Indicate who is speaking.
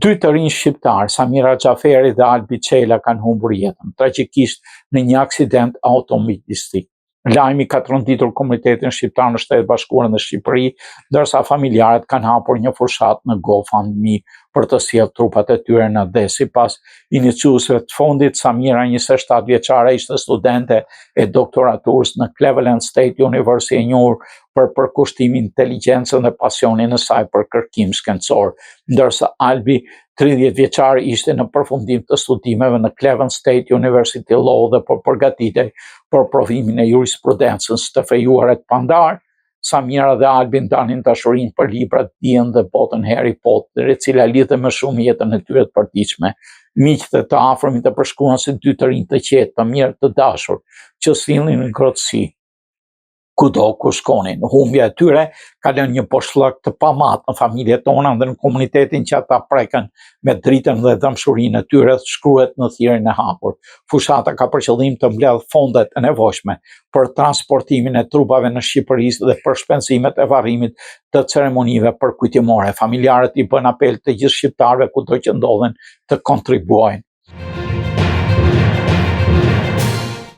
Speaker 1: Dy të rinj shqiptar, Samira Xhaferi dhe Albi Çela, kanë humbur jetën, tragjikisht në një aksident automobilistik. Lajmi ka tronditur komunitetin shqiptar në Shtetet Bashkuara dhe Shqipëri, ndërsa familjarët kanë hapur një fushat në GoFundMe për të sjellë trupat e tyre në dhe. Sipas iniciuesve të fondit, Samira, 27 vjeçare, ishte studente e doktoraturës në Cleveland State University, e njohur për përkushtimin, inteligjencën dhe pasionin e saj për kërkim shkencor, ndërsa Albi, 30 vjeçar, ishte në përfundim të studimeve në Cleveland State University Law dhe po përgatitej për provimin e jurisprudencës të fejuar të pandar. Samira dhe Albi ndanin dashurinë për librat, dijen dhe botën Harry Potter, e cila lidhe më shumë jetën e tyre të përditshme. Miqtë e të afërmit e përshkruan si dy të rinj të qetë, të mirë, të dashur, që sillnin në ngrohtësi kudo ku shkonin. Humbja e tyre ka lënë një poshllëk të pamat në familjet tona dhe në komunitetin që ata preken me dritën dhe dëmshurinë e tyre, shkruhet në thirrjen e hapur. Fushata ka për qëllim të mbledh fondet e nevojshme për transportimin e trupave në Shqipëri dhe për shpenzimet e varrimit të ceremonive përkujtimore. Familjarët i bën apel të gjithë shqiptarëve kudo që ndodhen të kontribuojnë.